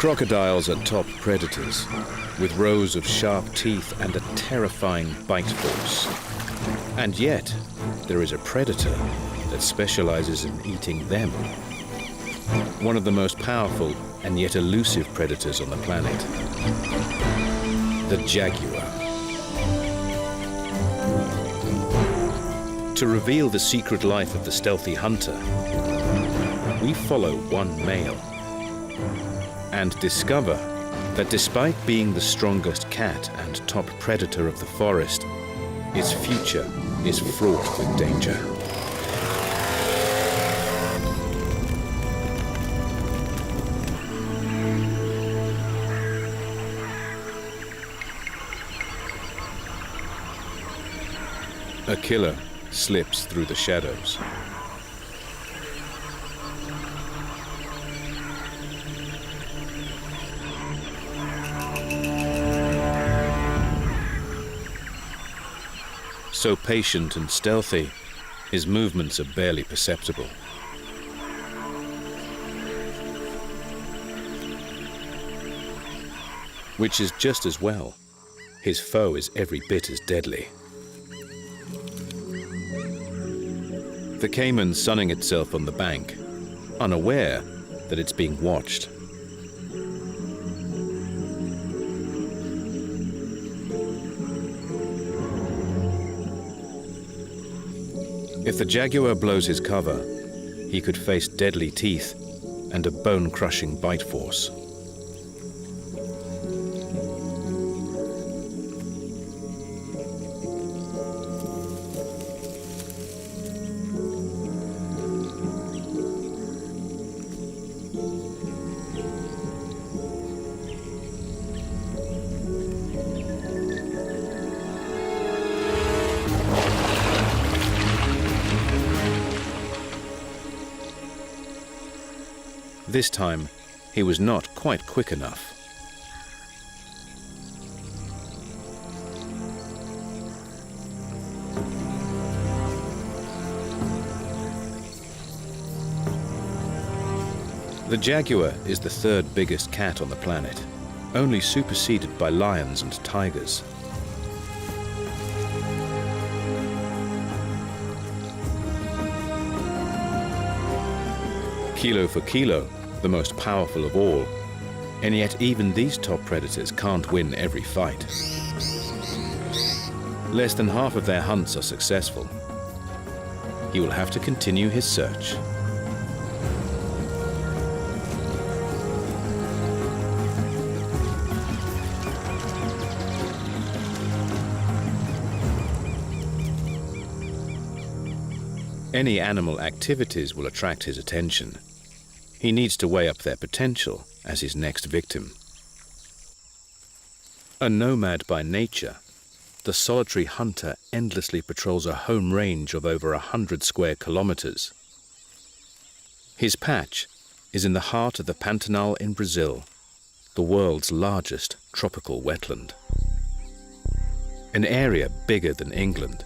Crocodiles are top predators, with rows of sharp teeth and a terrifying bite force. And yet, there is a predator that specializes in eating them. One of the most powerful and yet elusive predators on the planet, the jaguar. To reveal the secret life of the stealthy hunter, we follow one male and discover that despite being the strongest cat and top predator of the forest, its future is fraught with danger. A killer slips through the shadows. So patient and stealthy, his movements are barely perceptible. Which is just as well. His foe is every bit as deadly. The caiman sunning itself on the bank, unaware that it's being watched. If the jaguar blows his cover, he could face deadly teeth and a bone-crushing bite force. This time, he was not quite quick enough. The jaguar is the third biggest cat on the planet, only superseded by lions and tigers. Kilo for kilo, the most powerful of all, and yet even these top predators can't win every fight. Less than half of their hunts are successful. He will have to continue his search. Any animal activities will attract his attention. He needs to weigh up their potential as his next victim. A nomad by nature, the solitary hunter endlessly patrols a home range of over 100 square kilometers. His patch is in the heart of the Pantanal in Brazil, the world's largest tropical wetland. An area bigger than England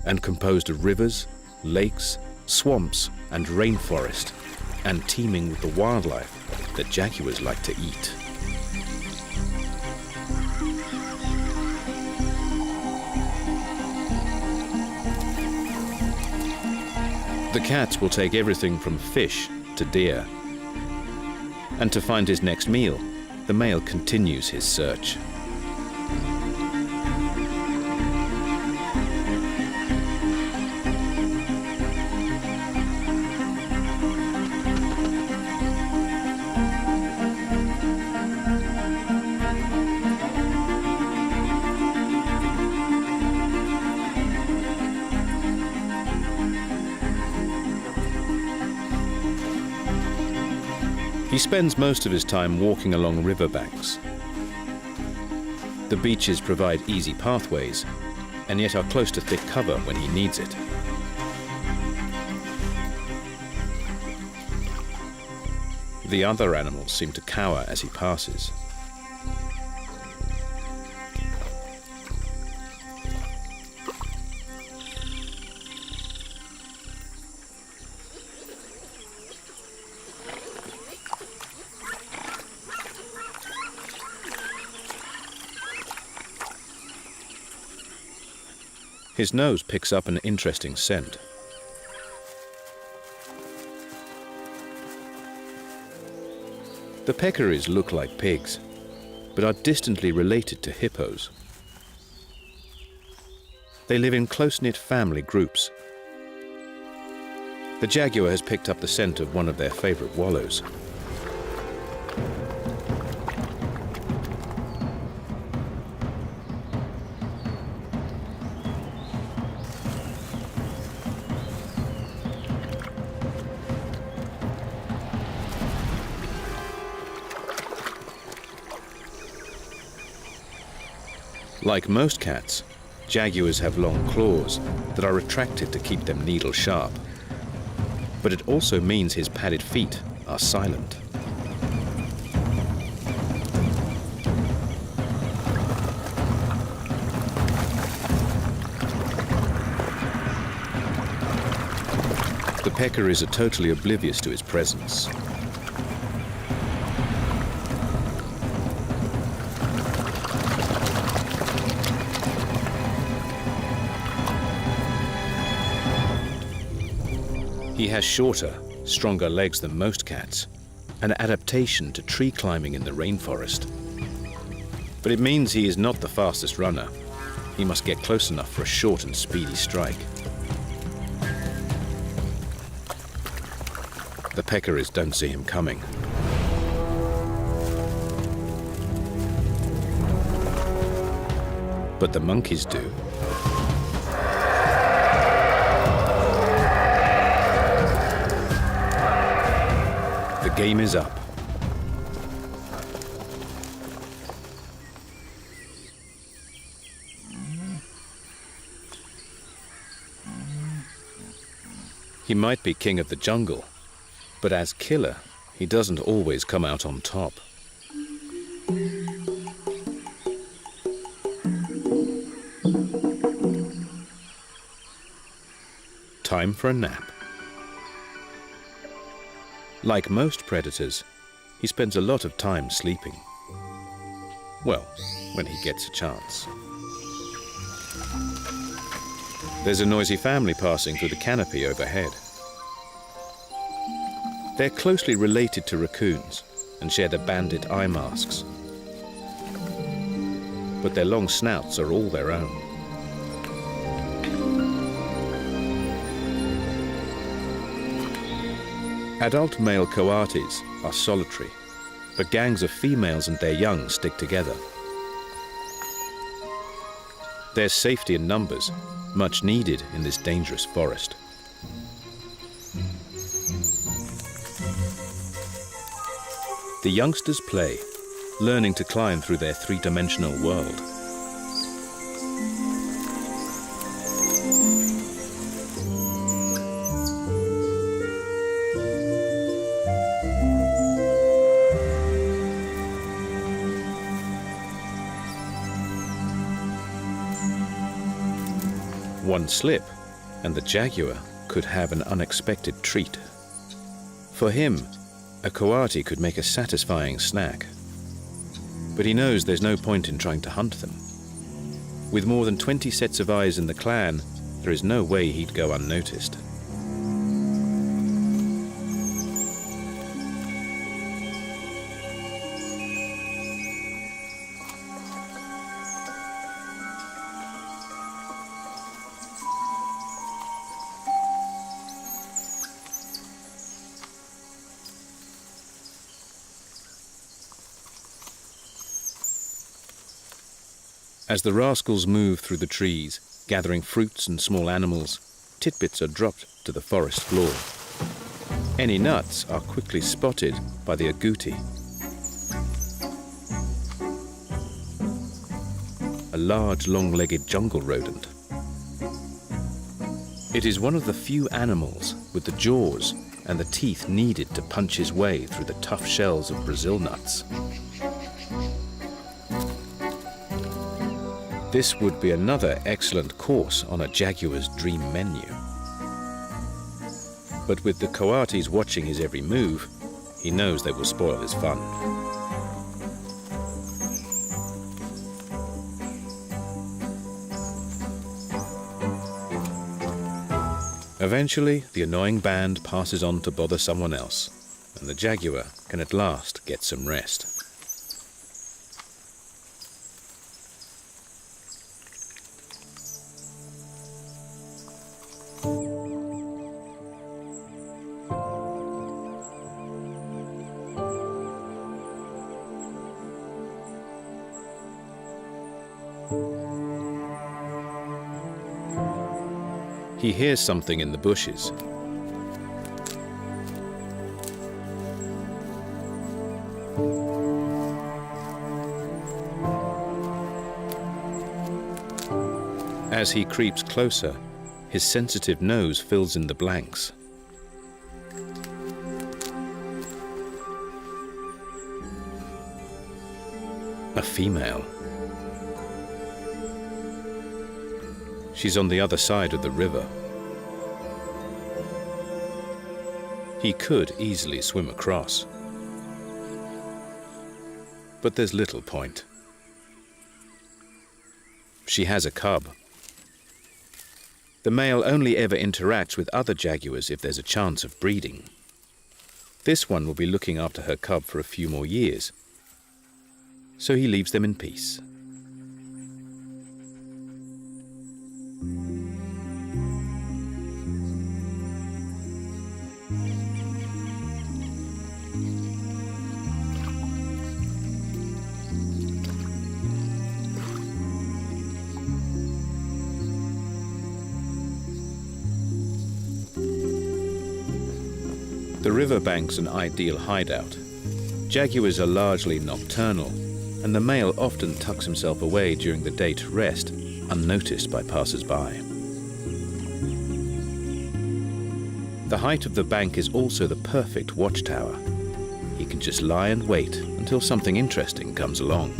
and composed of rivers, lakes, swamps, and rainforest, and teeming with the wildlife that jaguars like to eat. The cat will take everything from fish to deer. And to find his next meal, the male continues his search. He spends most of his time walking along riverbanks. The beaches provide easy pathways, and yet are close to thick cover when he needs it. The other animals seem to cower as he passes. His nose picks up an interesting scent. The peccaries look like pigs, but are distantly related to hippos. They live in close-knit family groups. The jaguar has picked up the scent of one of their favorite wallows. Like most cats, jaguars have long claws that are retracted to keep them needle sharp. But it also means his padded feet are silent. The peccaries are totally oblivious to his presence. He has shorter, stronger legs than most cats, an adaptation to tree climbing in the rainforest. But it means he is not the fastest runner. He must get close enough for a short and speedy strike. The peccaries don't see him coming. But the monkeys do. The game is up. He might be king of the jungle, but as killer, he doesn't always come out on top. Time for a nap. Like most predators, he spends a lot of time sleeping. Well, when he gets a chance. There's a noisy family passing through the canopy overhead. They're closely related to raccoons and share the bandit eye masks. But their long snouts are all their own. Adult male coatis are solitary, but gangs of females and their young stick together. There's safety in numbers, much needed in this dangerous forest. The youngsters play, learning to climb through their three-dimensional world. One slip, and the jaguar could have an unexpected treat. For him, a coati could make a satisfying snack. But he knows there's no point in trying to hunt them. With more than 20 sets of eyes in the clan, there is no way he'd go unnoticed. As the rascals move through the trees, gathering fruits and small animals, tidbits are dropped to the forest floor. Any nuts are quickly spotted by the agouti, a large long-legged jungle rodent. It is one of the few animals with the jaws and the teeth needed to punch his way through the tough shells of Brazil nuts. This would be another excellent course on a jaguar's dream menu. But with the coatis watching his every move, he knows they will spoil his fun. Eventually, the annoying band passes on to bother someone else, and the jaguar can at last get some rest. He hears something in the bushes. As he creeps closer, his sensitive nose fills in the blanks. A female. She's on the other side of the river. He could easily swim across, but there's little point. She has a cub. The male only ever interacts with other jaguars if there's a chance of breeding. This one will be looking after her cub for a few more years, so he leaves them in peace. The riverbank's an ideal hideout. Jaguars are largely nocturnal, and the male often tucks himself away during the day to rest, unnoticed by passers-by. The height of the bank is also the perfect watchtower. He can just lie and wait until something interesting comes along.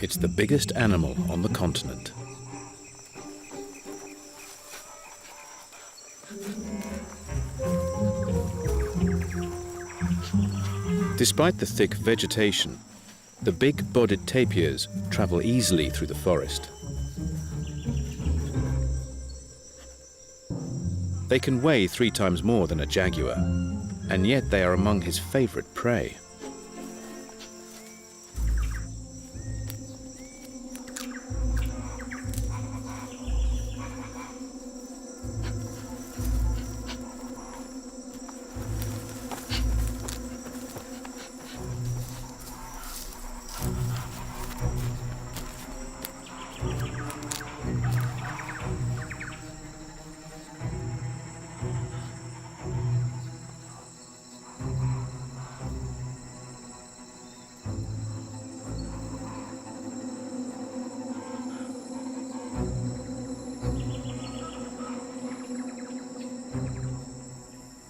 It's the biggest animal on the continent. Despite the thick vegetation, the big-bodied tapirs travel easily through the forest. They can weigh 3 times more than a jaguar, and yet they are among his favorite prey.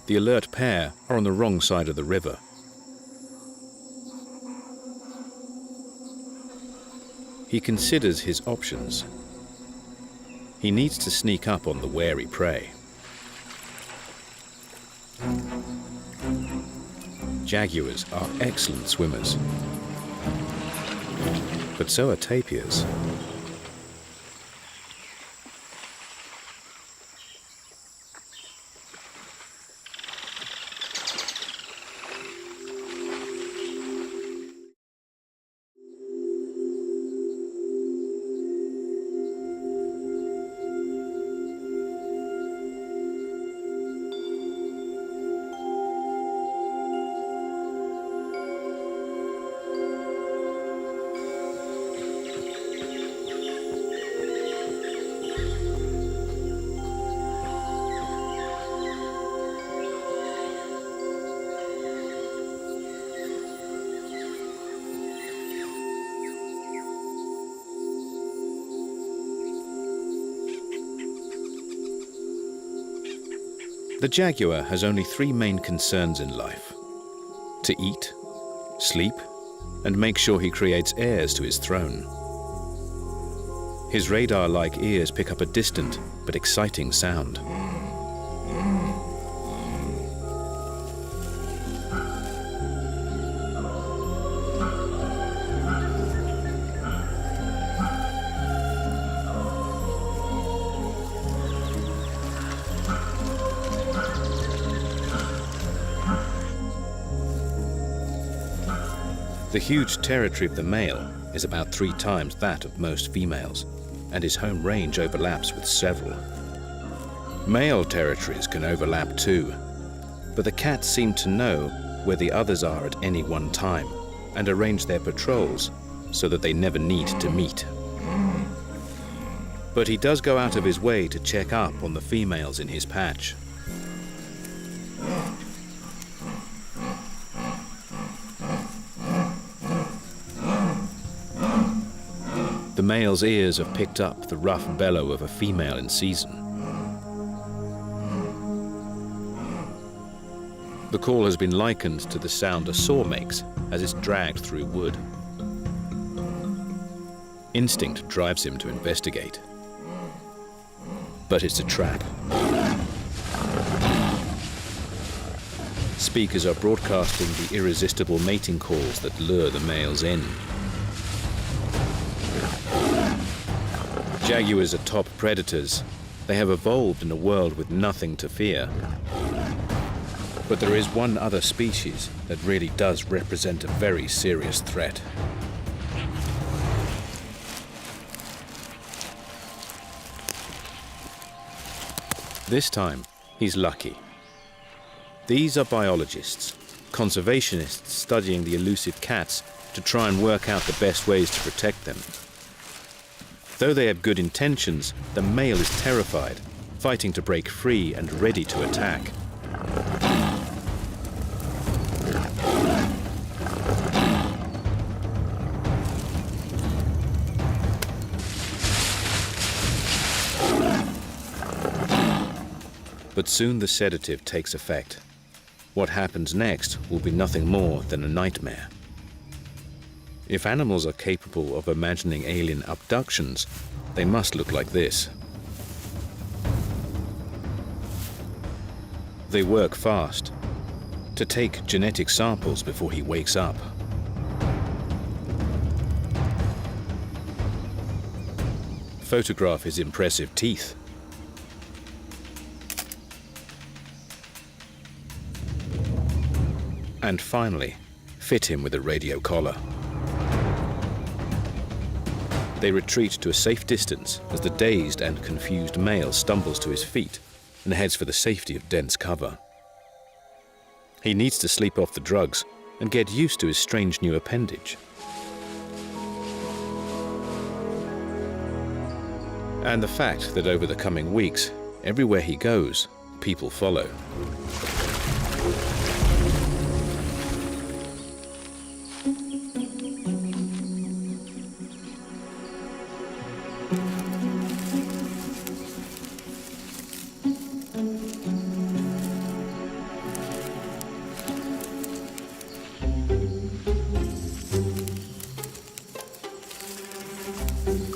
The alert pair are on the wrong side of the river. He considers his options. He needs to sneak up on the wary prey. Jaguars are excellent swimmers, but so are tapirs. The jaguar has only three main concerns in life: to eat, sleep, and make sure he creates heirs to his throne. His radar-like ears pick up a distant but exciting sound. The huge territory of the male is about 3 times that of most females, and his home range overlaps with several. Male territories can overlap too, but the cats seem to know where the others are at any one time and arrange their patrols so that they never need to meet. But he does go out of his way to check up on the females in his patch. The male's ears have picked up the rough bellow of a female in season. The call has been likened to the sound a saw makes as it's dragged through wood. Instinct drives him to investigate. But it's a trap. Speakers are broadcasting the irresistible mating calls that lure the males in. Jaguars are top predators. They have evolved in a world with nothing to fear. But there is one other species that really does represent a very serious threat. This time, he's lucky. These are biologists, conservationists studying the elusive cats to try and work out the best ways to protect them. Though they have good intentions, the male is terrified, fighting to break free and ready to attack. But soon the sedative takes effect. What happens next will be nothing more than a nightmare. If animals are capable of imagining alien abductions, they must look like this. They work fast, to take genetic samples before he wakes up. Photograph his impressive teeth. And finally, fit him with a radio collar. They retreat to a safe distance as the dazed and confused male stumbles to his feet and heads for the safety of dense cover. He needs to sleep off the drugs and get used to his strange new appendage. And the fact that over the coming weeks, everywhere he goes, people follow.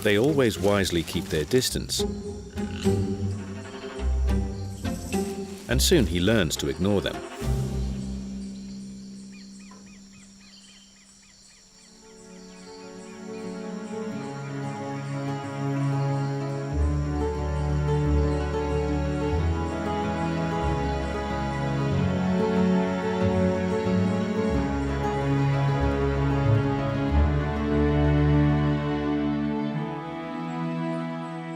They always wisely keep their distance. And soon he learns to ignore them.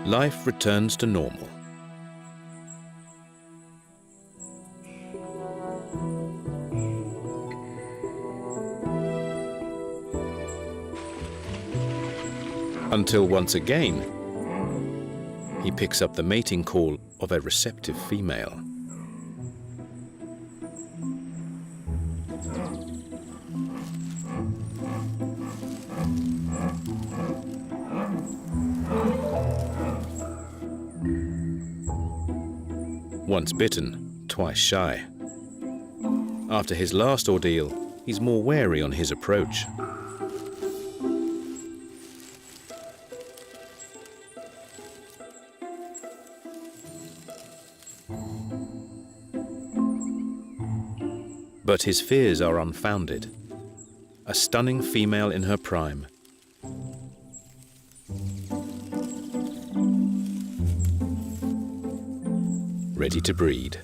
Life returns to normal. Until once again, he picks up the mating call of a receptive female. Once bitten, twice shy. After his last ordeal, he's more wary on his approach. But his fears are unfounded. A stunning female in her prime. Ready to breed.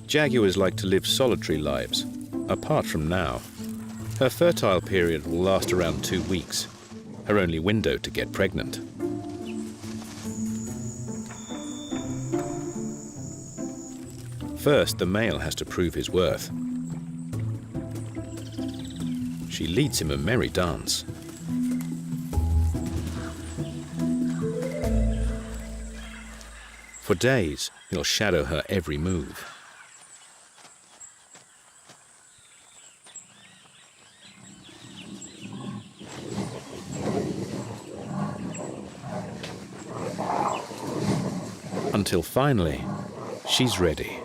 Jaguars like to live solitary lives, apart from now. Her fertile period will last around 2 weeks, her only window to get pregnant. First, the male has to prove his worth. She leads him a merry dance. For days, he'll shadow her every move. Until finally, she's ready.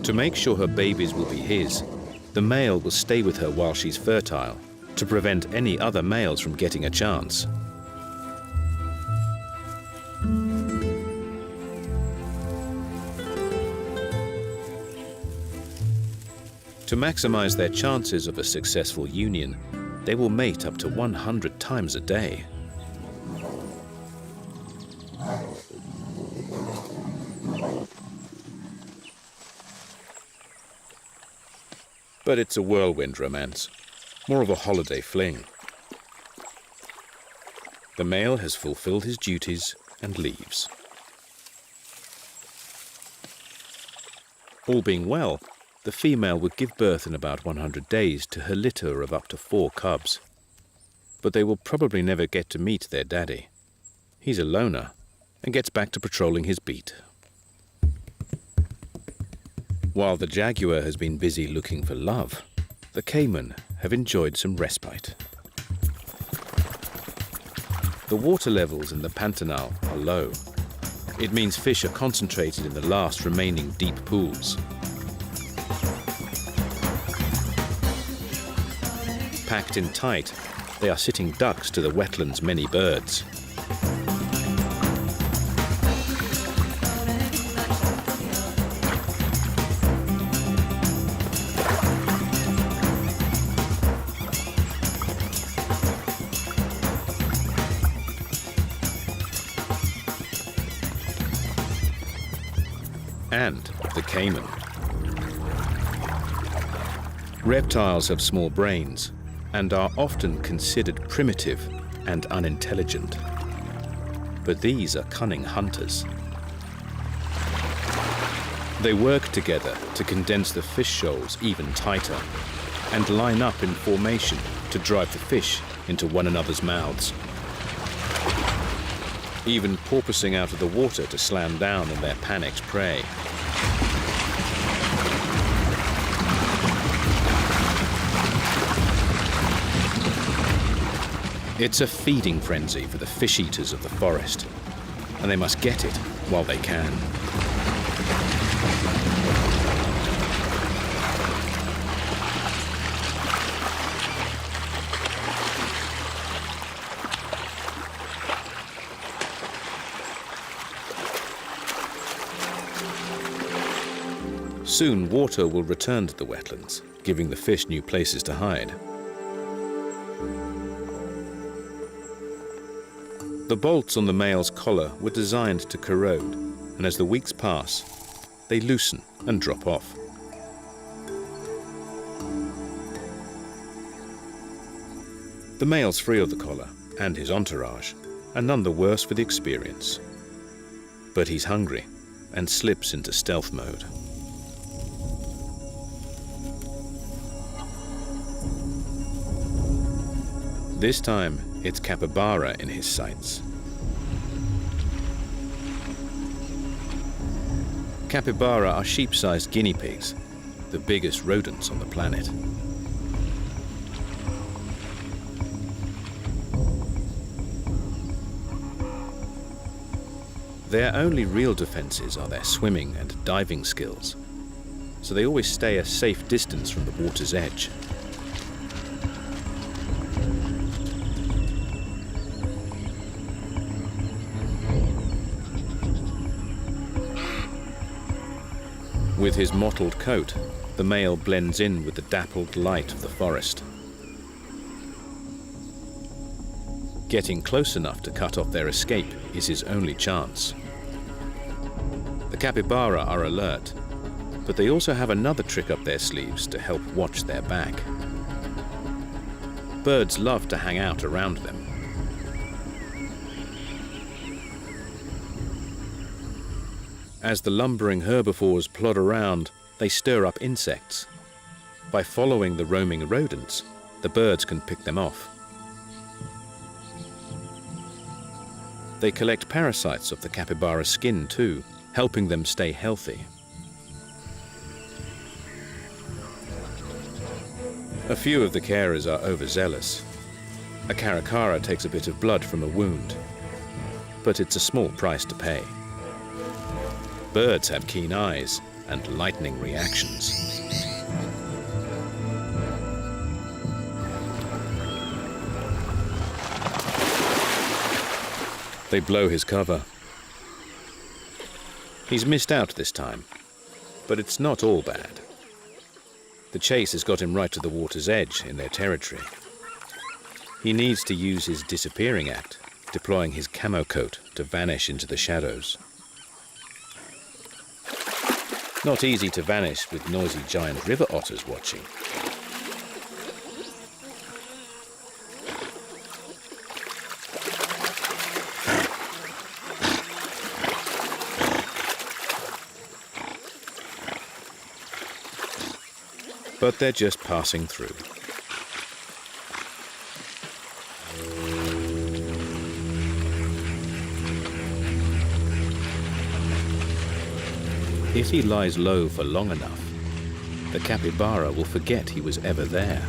To make sure her babies will be his, the male will stay with her while she's fertile, to prevent any other males from getting a chance. To maximize their chances of a successful union, they will mate up to 100 times a day. But it's a whirlwind romance, more of a holiday fling. The male has fulfilled his duties and leaves. All being well, the female would give birth in about 100 days to her litter of up to 4 cubs. But they will probably never get to meet their daddy. He's a loner and gets back to patrolling his beat. While the jaguar has been busy looking for love, the caiman have enjoyed some respite. The water levels in the Pantanal are low. It means fish are concentrated in the last remaining deep pools. Packed in tight, they are sitting ducks to the wetland's many birds. And the caiman. Reptiles have small brains and are often considered primitive and unintelligent. But these are cunning hunters. They work together to condense the fish shoals even tighter and line up in formation to drive the fish into one another's mouths. Even porpoising out of the water to slam down on their panicked prey. It's a feeding frenzy for the fish eaters of the forest, and they must get it while they can. Soon water will return to the wetlands, giving the fish new places to hide. The bolts on the male's collar were designed to corrode, and as the weeks pass, they loosen and drop off. The male's free of the collar, and his entourage, are none the worse for the experience. But he's hungry and slips into stealth mode. This time, it's capybara in his sights. Capybara are sheep-sized guinea pigs, the biggest rodents on the planet. Their only real defenses are their swimming and diving skills, so they always stay a safe distance from the water's edge. With his mottled coat, the male blends in with the dappled light of the forest. Getting close enough to cut off their escape is his only chance. The capybara are alert, but they also have another trick up their sleeves to help watch their back. Birds love to hang out around them. As the lumbering herbivores plod around, they stir up insects. By following the roaming rodents, the birds can pick them off. They collect parasites of the capybara skin too, helping them stay healthy. A few of the carers are overzealous. A caracara takes a bit of blood from a wound, but it's a small price to pay. Birds have keen eyes and lightning reactions. They blow his cover. He's missed out this time, but it's not all bad. The chase has got him right to the water's edge in their territory. He needs to use his disappearing act, deploying his camo coat to vanish into the shadows. Not easy to vanish with noisy giant river otters watching. But they're just passing through. If he lies low for long enough, the capybara will forget he was ever there.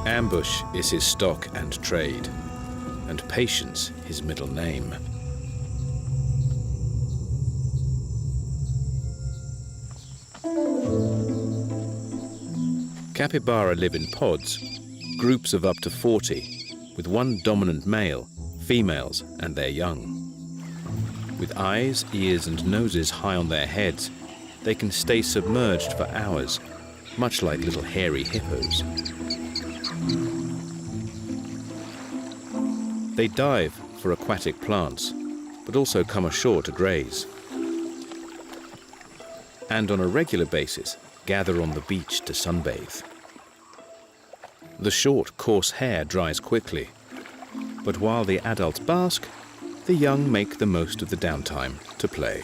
Ambush is his stock and trade, and patience his middle name. Capybara live in pods, groups of up to 40, with one dominant male, females and their young. With eyes, ears and noses high on their heads, they can stay submerged for hours, much like little hairy hippos. They dive for aquatic plants, but also come ashore to graze. And on a regular basis, gather on the beach to sunbathe. The short, coarse hair dries quickly, but while the adults bask, the young make the most of the downtime to play.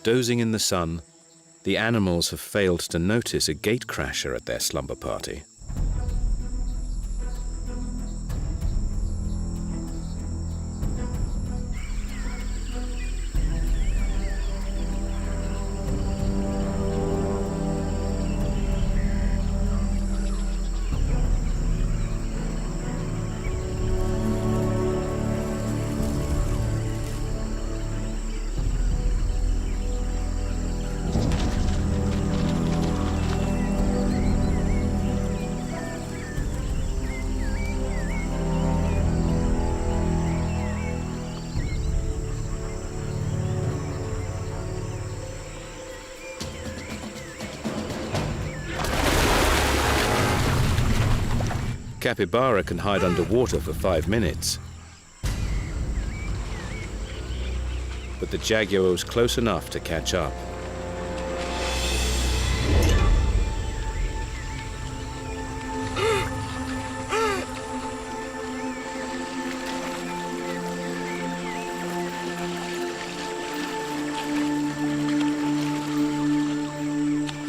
Dozing in the sun, the animals have failed to notice a gatecrasher at their slumber party. Capybara can hide underwater for 5 minutes. But the jaguar was close enough to catch up.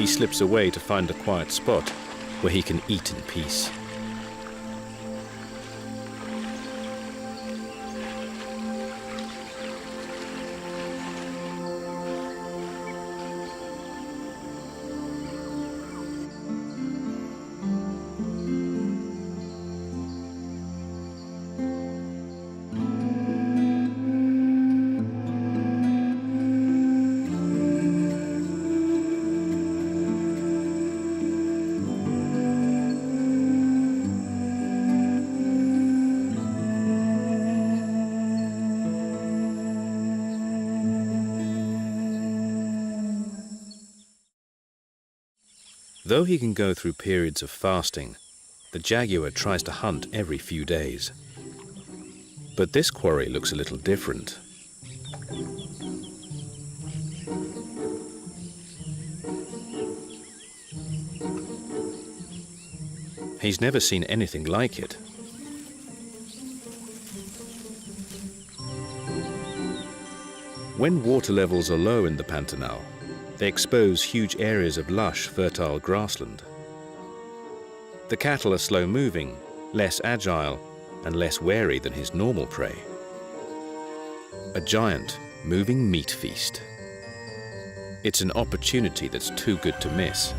he slips away to find a quiet spot where he can eat in peace. Though he can go through periods of fasting, the jaguar tries to hunt every few days. But this quarry looks a little different. He's never seen anything like it. When water levels are low in the Pantanal, they expose huge areas of lush, fertile grassland. The cattle are slow-moving, less agile, and less wary than his normal prey. A giant, moving meat feast. It's an opportunity that's too good to miss.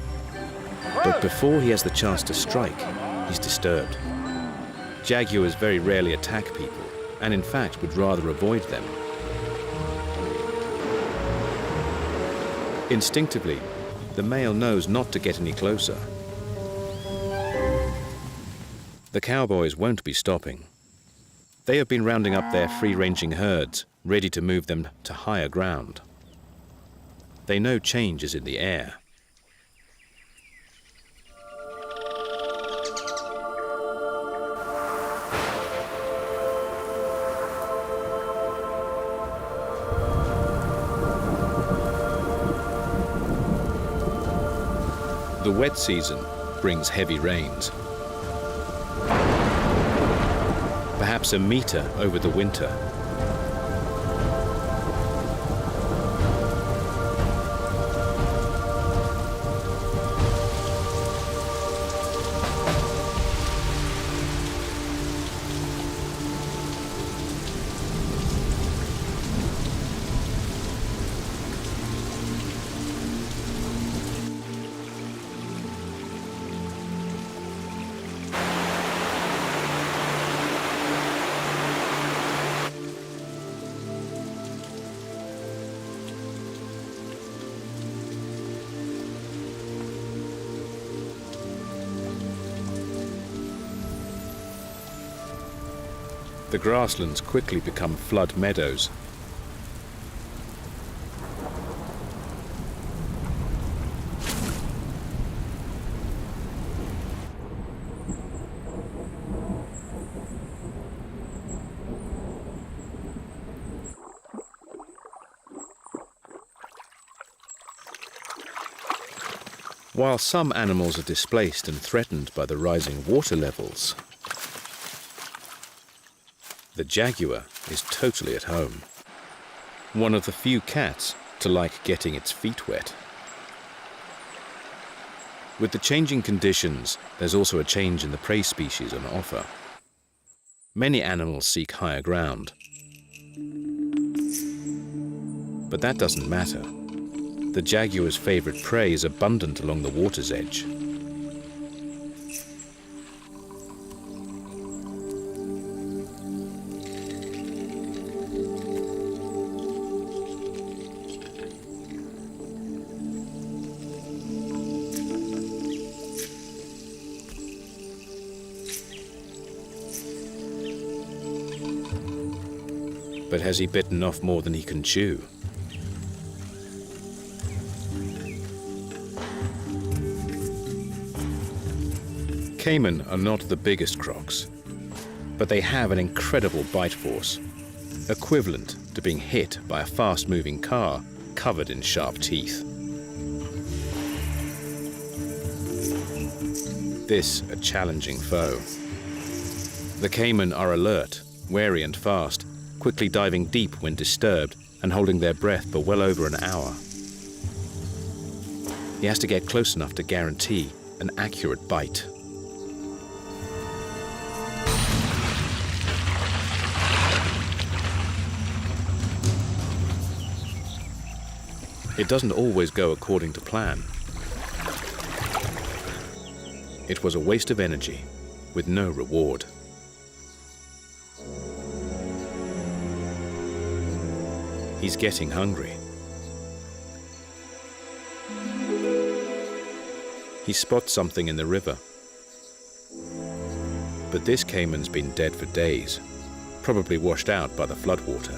But before he has the chance to strike, he's disturbed. Jaguars very rarely attack people, and in fact would rather avoid them. Instinctively, the male knows not to get any closer. The cowboys won't be stopping. They have been rounding up their free-ranging herds, ready to move them to higher ground. They know change is in the air. The wet season brings heavy rains. Perhaps a meter over the winter. The grasslands quickly become flood meadows. While some animals are displaced and threatened by the rising water levels, the jaguar is totally at home. One of the few cats to like getting its feet wet. With the changing conditions, there's also a change in the prey species on offer. Many animals seek higher ground. But that doesn't matter. The jaguar's favorite prey is abundant along the water's edge. But has he bitten off more than he can chew? Caiman are not the biggest crocs, but they have an incredible bite force, equivalent to being hit by a fast-moving car covered in sharp teeth. This a challenging foe. The caiman are alert, wary and fast, quickly diving deep when disturbed and holding their breath for well over an hour. He has to get close enough to guarantee an accurate bite. It doesn't always go according to plan. It was a waste of energy with no reward. He's getting hungry. He spots something in the river. But this caiman's been dead for days, probably washed out by the floodwater.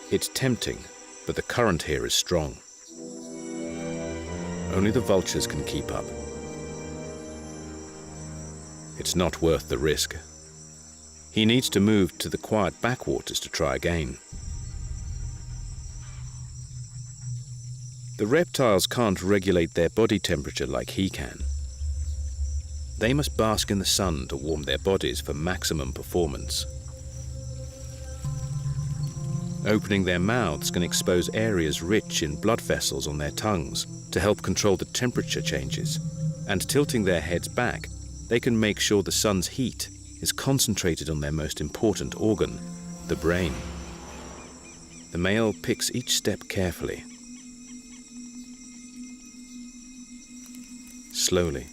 It's tempting, but the current here is strong. Only the vultures can keep up. It's not worth the risk. He needs to move to the quiet backwaters to try again. The reptiles can't regulate their body temperature like he can. They must bask in the sun to warm their bodies for maximum performance. Opening their mouths can expose areas rich in blood vessels on their tongues to help control the temperature changes, and tilting their heads back, they can make sure the sun's heat is concentrated on their most important organ, the brain. The male picks each step carefully. Slowly.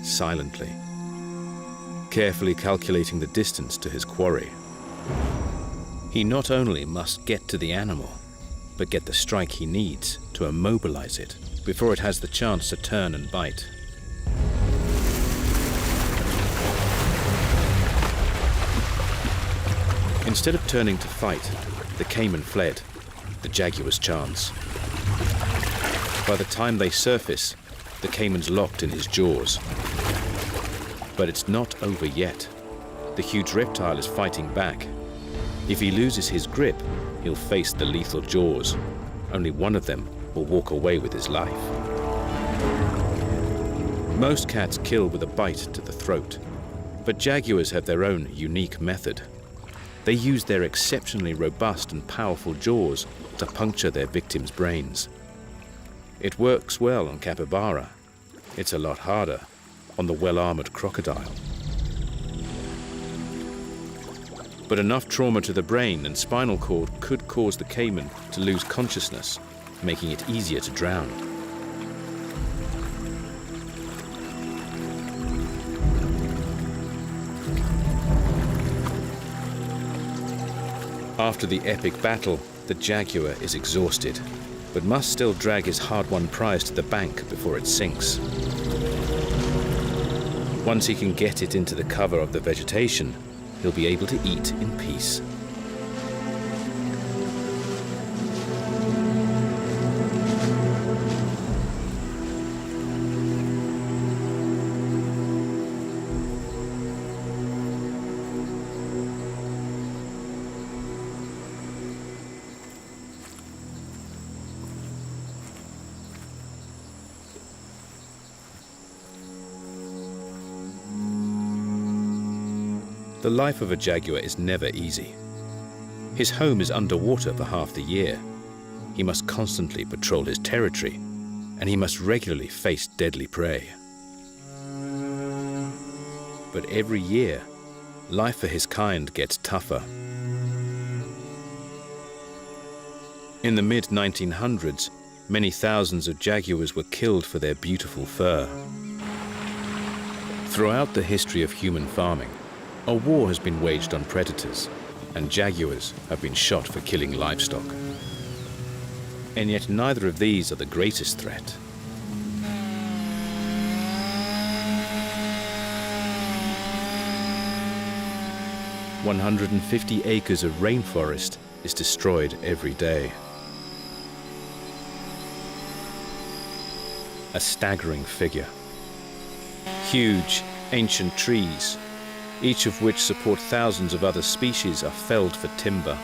Silently. Carefully calculating the distance to his quarry. He not only must get to the animal, but get the strike he needs to immobilize it before it has the chance to turn and bite. Instead of turning to fight, the caiman fled, the jaguar's chance. By the time they surface, the caiman's locked in his jaws. But it's not over yet. The huge reptile is fighting back. If he loses his grip, he'll face the lethal jaws. Only one of them will walk away with his life. Most cats kill with a bite to the throat, but jaguars have their own unique method. They use their exceptionally robust and powerful jaws to puncture their victims' brains. It works well on capybara. It's a lot harder on the well-armored crocodile. But enough trauma to the brain and spinal cord could cause the caiman to lose consciousness, making it easier to drown. After the epic battle, the jaguar is exhausted, but must still drag his hard-won prize to the bank before it sinks. Once he can get it into the cover of the vegetation, he'll be able to eat in peace. The life of a jaguar is never easy. His home is underwater for half the year. He must constantly patrol his territory, and he must regularly face deadly prey. But every year, life for his kind gets tougher. In the mid-1900s, many thousands of jaguars were killed for their beautiful fur. Throughout the history of human farming, a war has been waged on predators, and jaguars have been shot for killing livestock. And yet neither of these are the greatest threat. "150 acres of rainforest is destroyed every day. A staggering figure. Huge, ancient trees, each of which support thousands of other species, are felled for timber.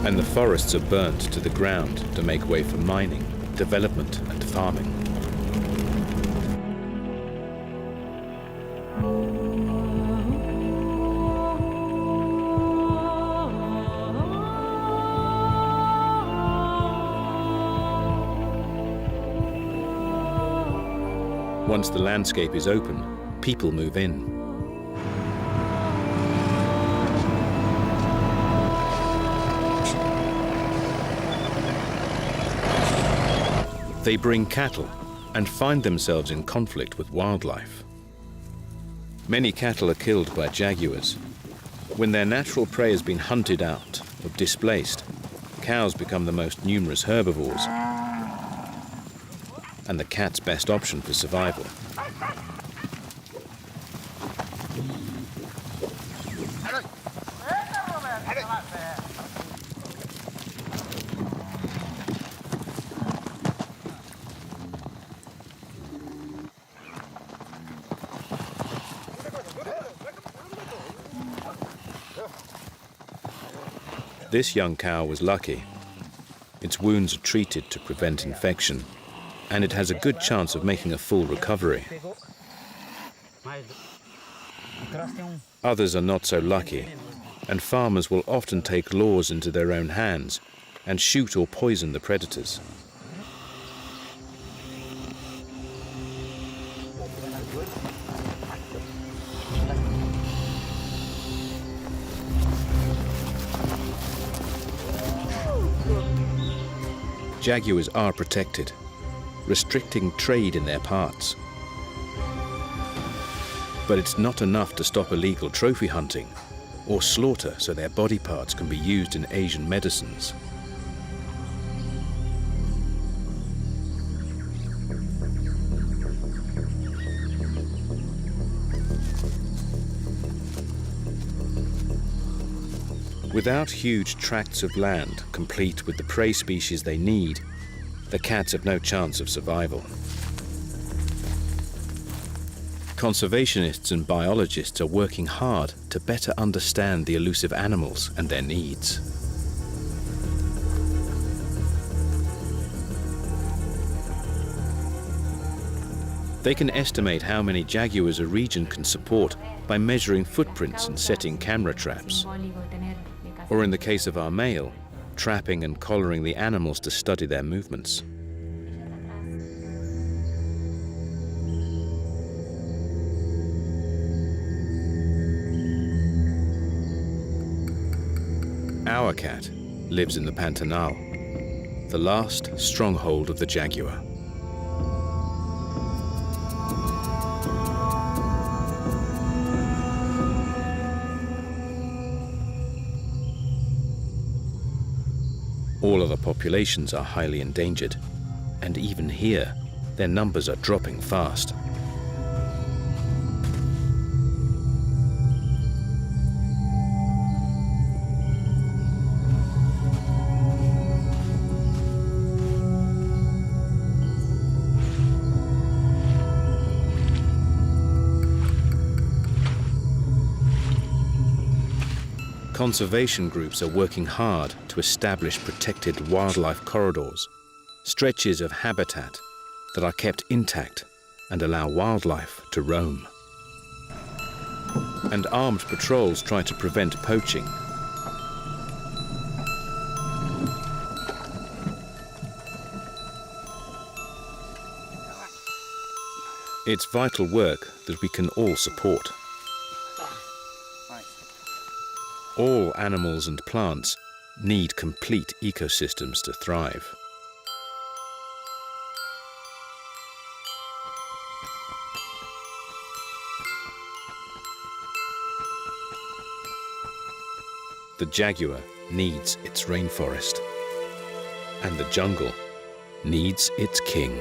and the forests are burnt to the ground to make way for mining, development and farming. Once the landscape is open, people move in. They bring cattle and find themselves in conflict with wildlife. Many cattle are killed by jaguars. When their natural prey has been hunted out or displaced, cows become the most numerous herbivores and the cat's best option for survival. This young cow was lucky. Its wounds are treated to prevent infection, and it has a good chance of making a full recovery. Others are not so lucky, and farmers will often take laws into their own hands and shoot or poison the predators. Jaguars are protected, restricting trade in their parts. But it's not enough to stop illegal trophy hunting or slaughter so their body parts can be used in Asian medicines. Without huge tracts of land complete with the prey species they need, the cats have no chance of survival. Conservationists and biologists are working hard to better understand the elusive animals and their needs. They can estimate how many jaguars a region can support by measuring footprints and setting camera traps. Or in the case of our male, trapping and collaring the animals to study their movements. Our cat lives in the Pantanal, the last stronghold of the jaguar. All other populations are highly endangered, and even here, their numbers are dropping fast. Conservation groups are working hard to establish protected wildlife corridors, stretches of habitat that are kept intact and allow wildlife to roam. And armed patrols try to prevent poaching. It's vital work that we can all support. All animals and plants need complete ecosystems to thrive. The jaguar needs its rainforest, and the jungle needs its king.